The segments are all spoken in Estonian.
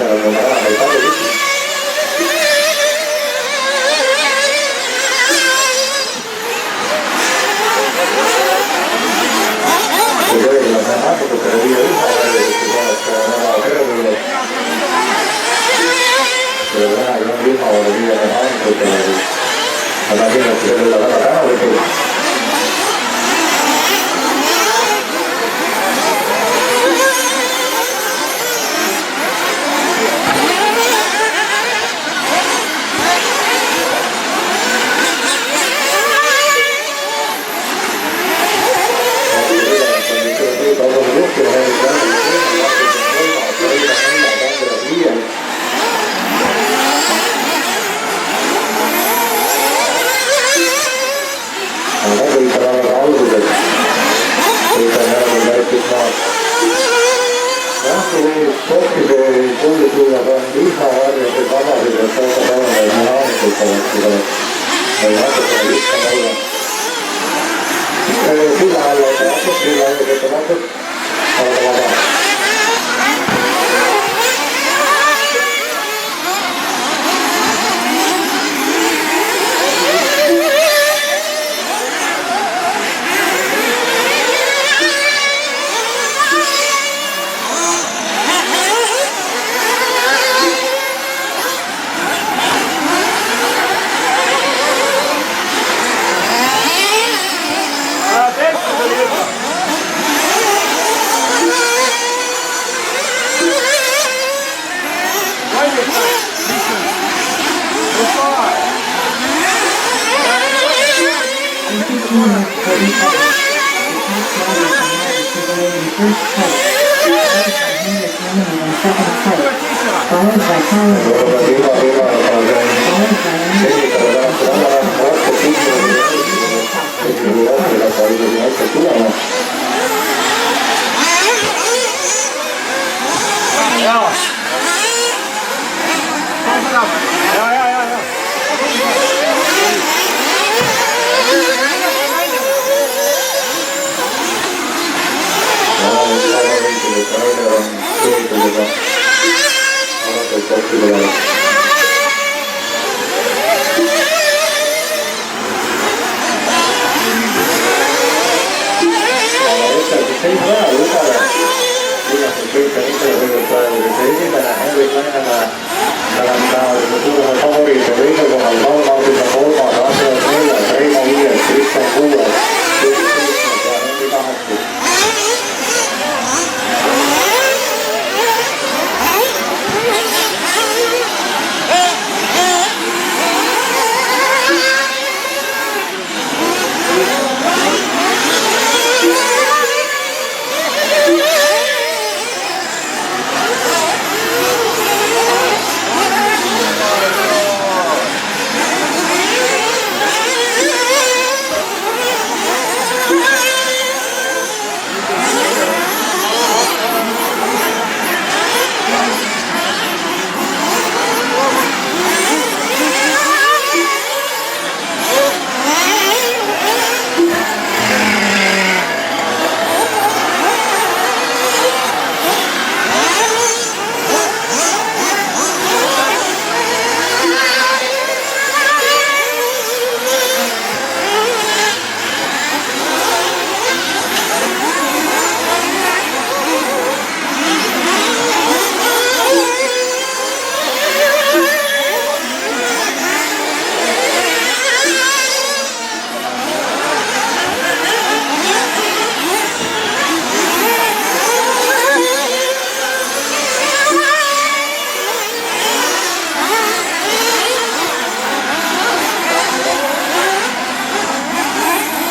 là người đã làm bài tốt rồi. Thì đây là cái hát của cái đi ấy, nó vào cái đường này. Rồi cái này nó đi màu rồi đi là nó từ từ. Và là cái này thì là nó đã rồi thì.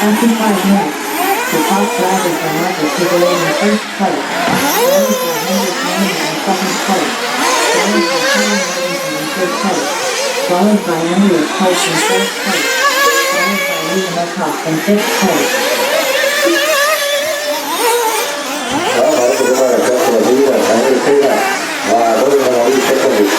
After 5 minutes, the top drivers are marked to go in first place, followed by Hendrik Manning in second place, followed by Colin Livingston in third place, followed by Andreas Pope in fourth place, followed by Liam Eckhoff in fifth place. Đó, đó thì chúng ta là các đồng chí là sáng như thế này và tôi là nói sẽ không được.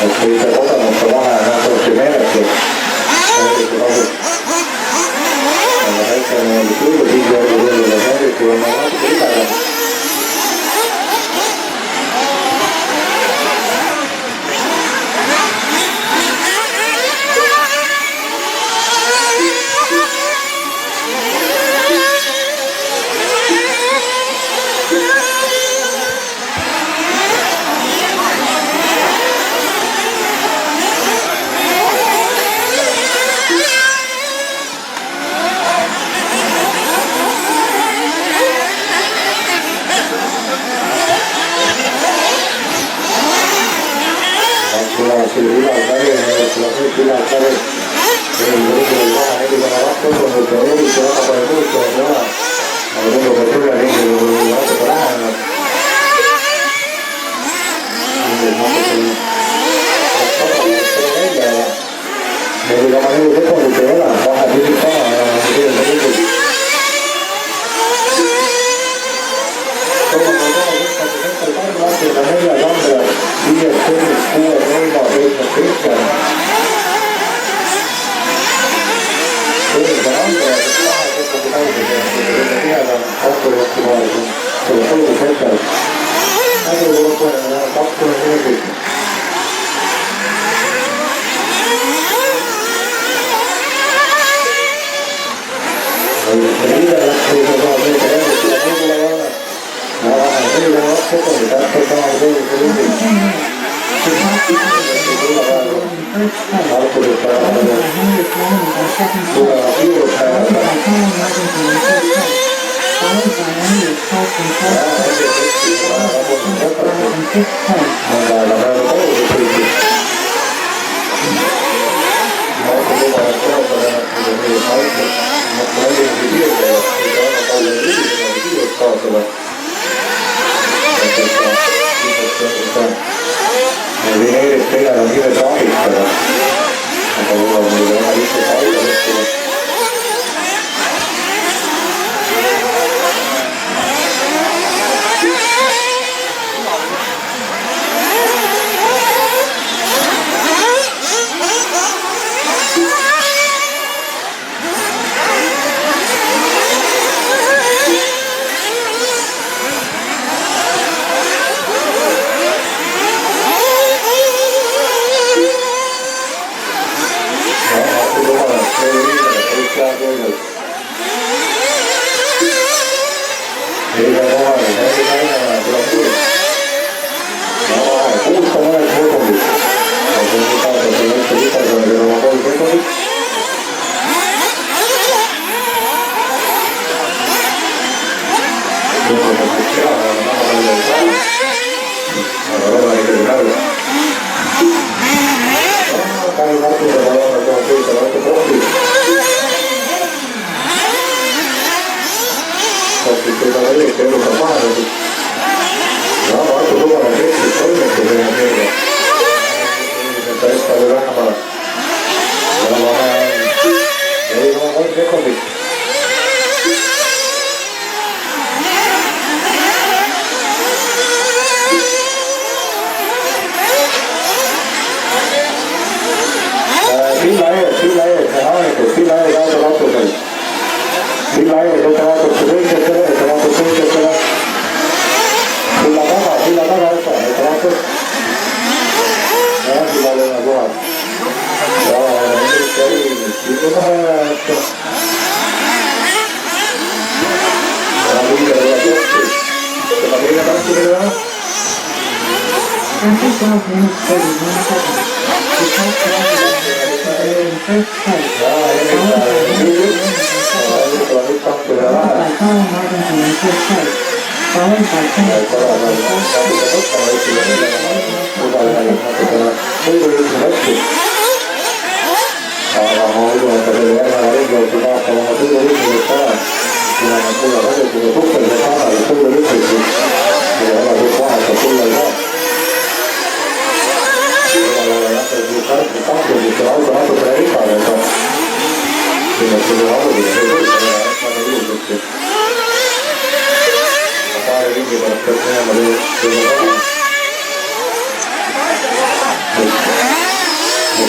et mitte kogemata vahe tõesti meeletu. aga väike niimoodi kõigepildi järgi tundub, et eriti on natuke libedam.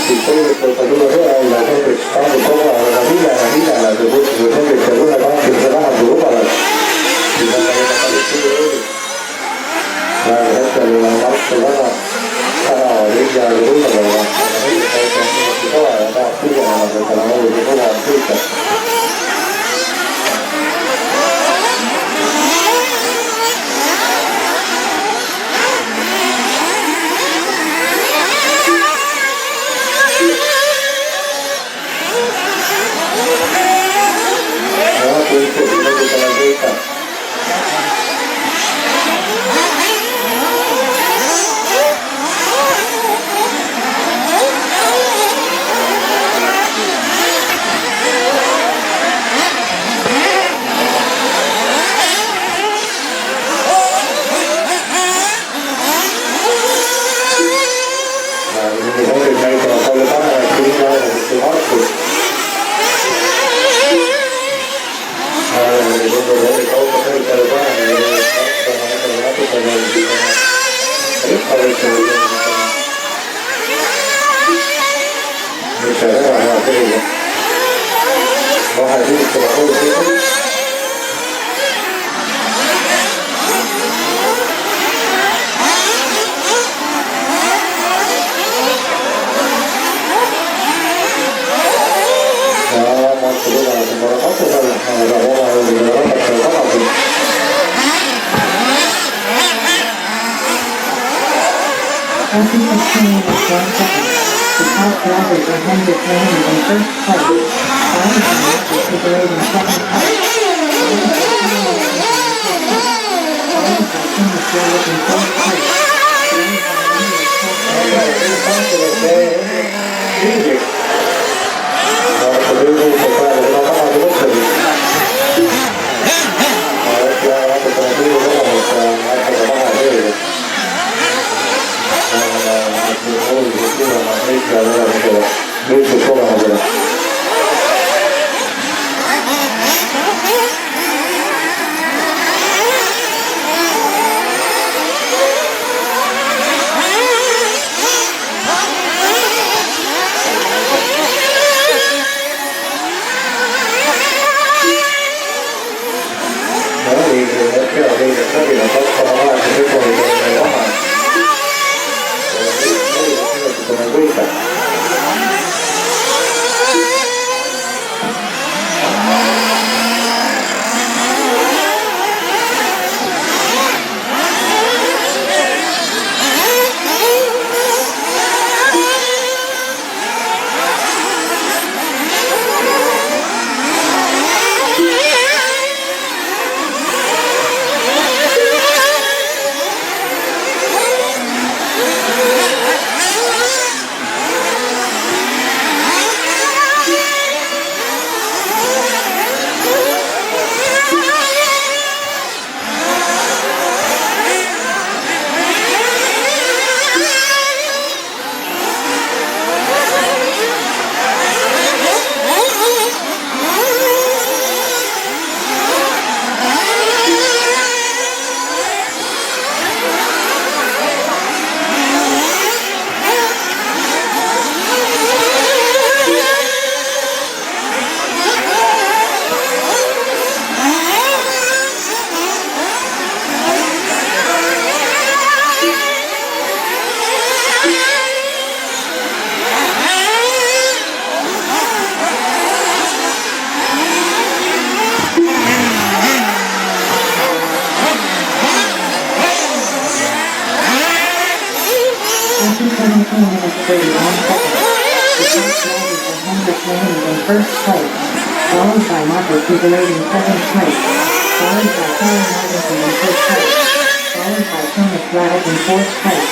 pistola portatore e la gente quando trova la fila la gente per una parte se va a trovare si va a fare la resta della nostra vada sarà reggia la roba da la si trova la fila la lavoro di nuovo a tutta followed by Marcus Figueroa in second place, followed by Karen Magnuson in third place, followed by Thomas Braddock in fourth place,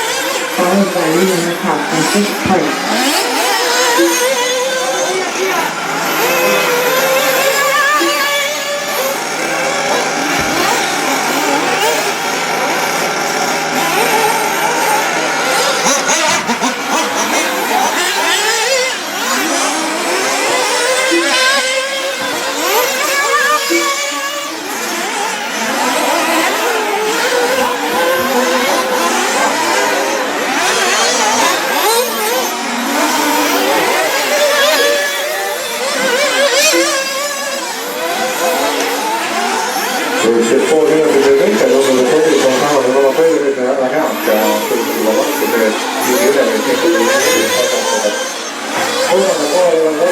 followed by Liam Murkoff in sixth place.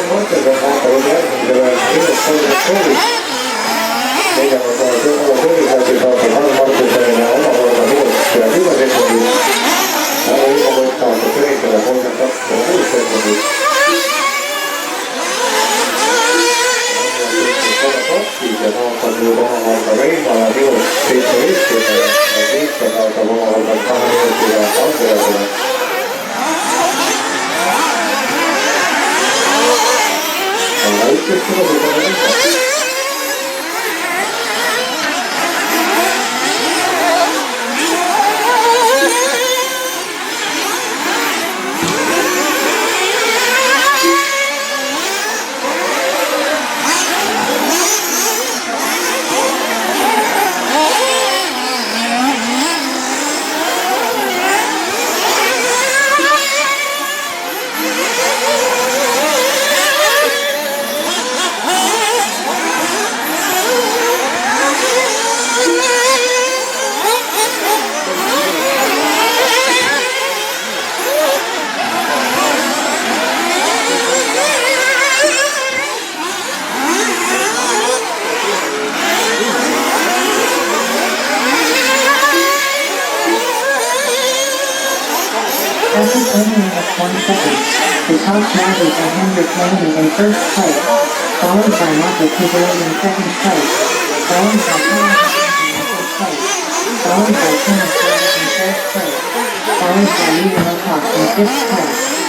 noches, vamos a colocar entre las niñas con los jóvenes. Venga, por favor, con los jóvenes, así para tomar martes de la hora, por los amigos creativos de Jesús. Ahora mismo voy a estar con ustedes, que la cosa está con ustedes, Jesús. Y ya no saludamos a la reina, al amigo Cristo Este, a Cristo, a saludamos a los amigos de la casa, de la ahí que esto lo que tenemos. After turning at 1 second, the top drivers are Hendrik Lehmann in first place, followed by Marco Kubelik in second place, followed by Colin Robinson in third place, followed by Thomas Braddock in fourth place, followed by Liam Wilcox in fifth place.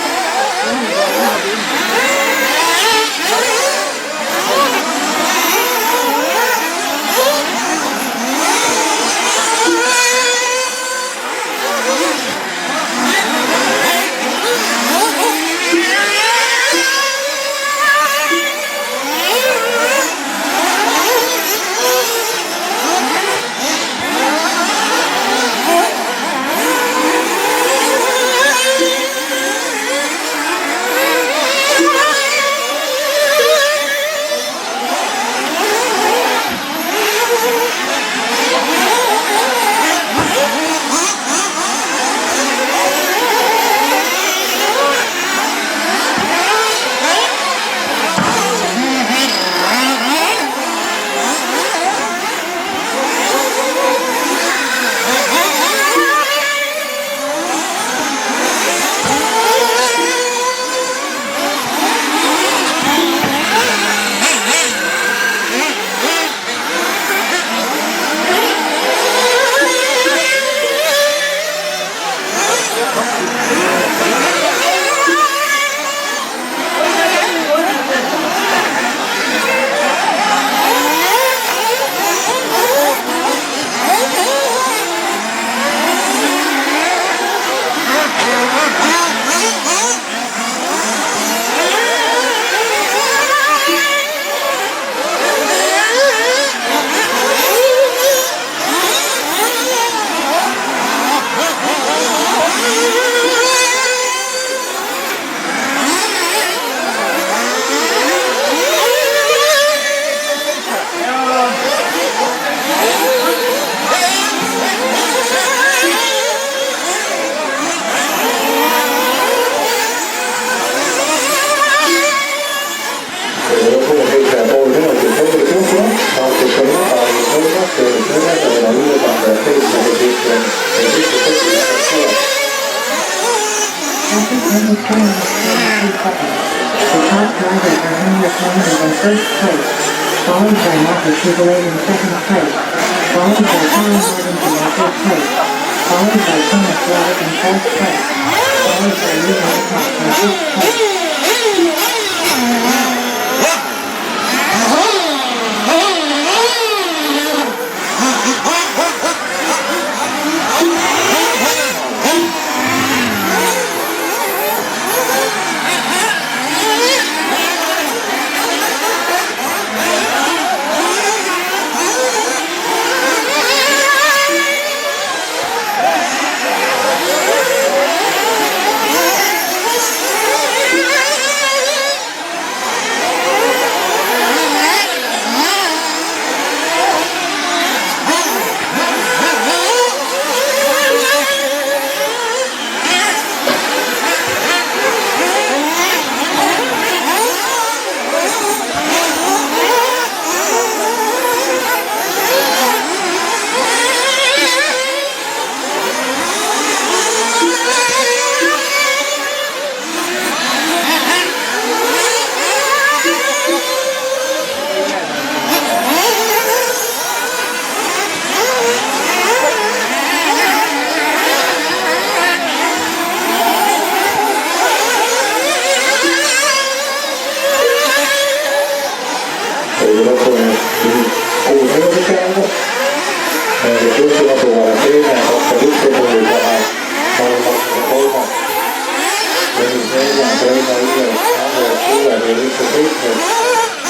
statement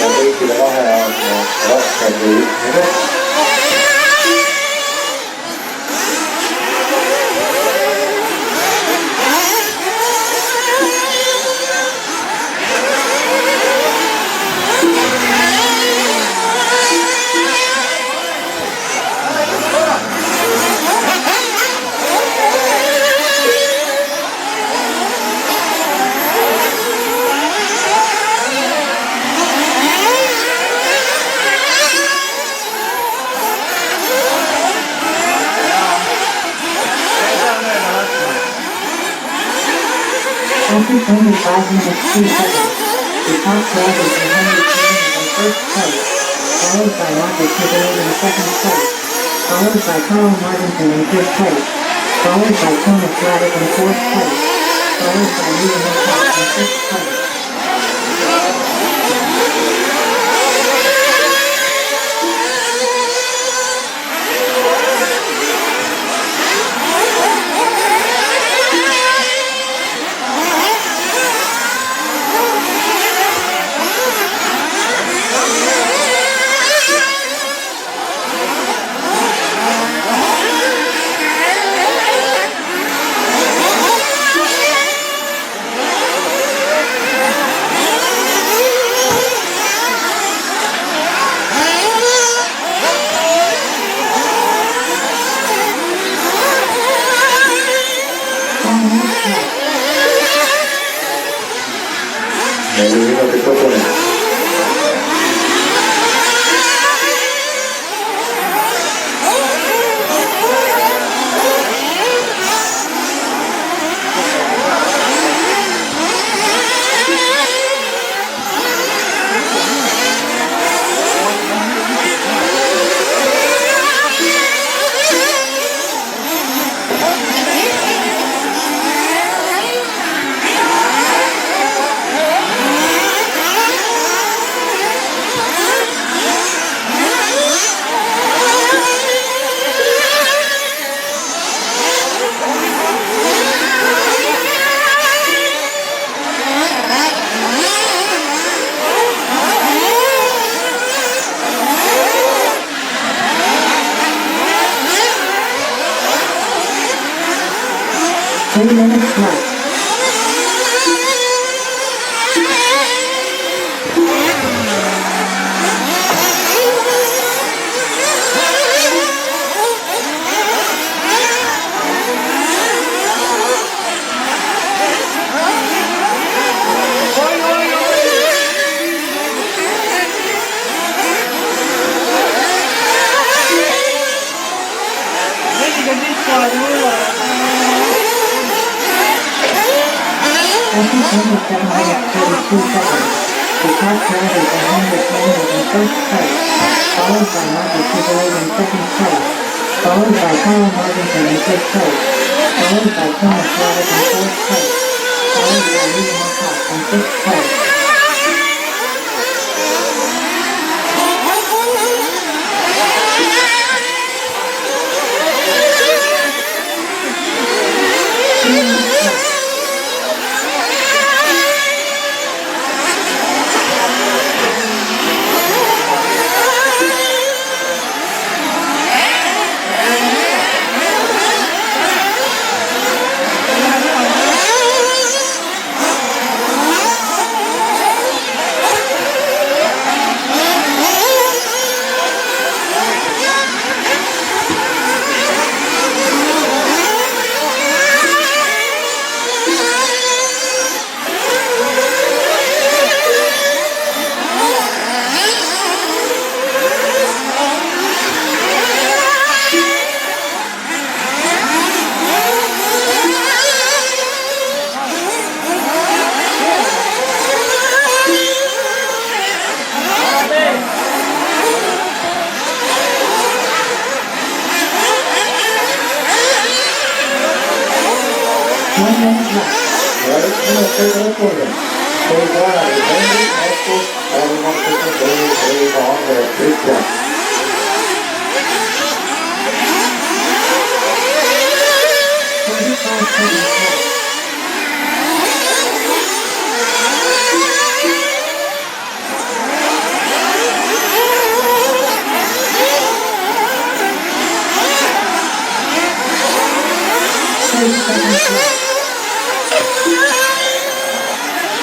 ja kõigile vahe on raskem kui üks minut. After only 5 minutes 2 seconds, the top driver for Henry Cannon in first place, followed by Roger Tibbering in second place, followed by Carl Martinson in third place, followed by Thomas Braddock in fourth place, followed by Lee Hancock in fifth place.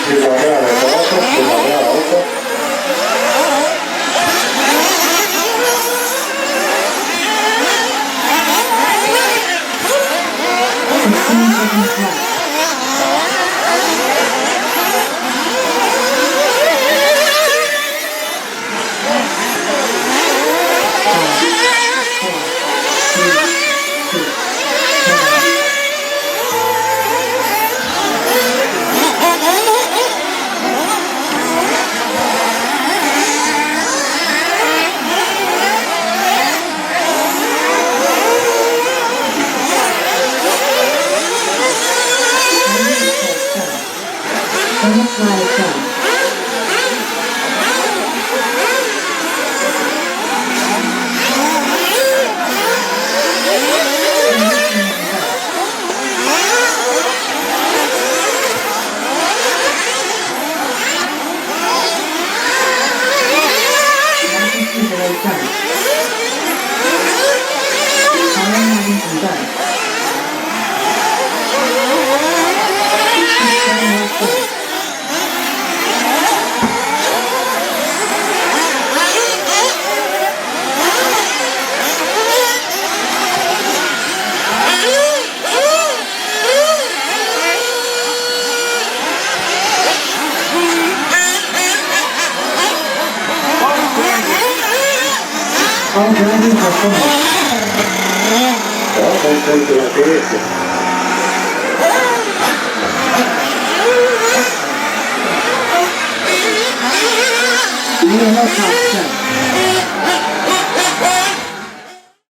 primavera remoto, primavera alta. All drivers are finished. Volta em frente da cabeça. Rear top set.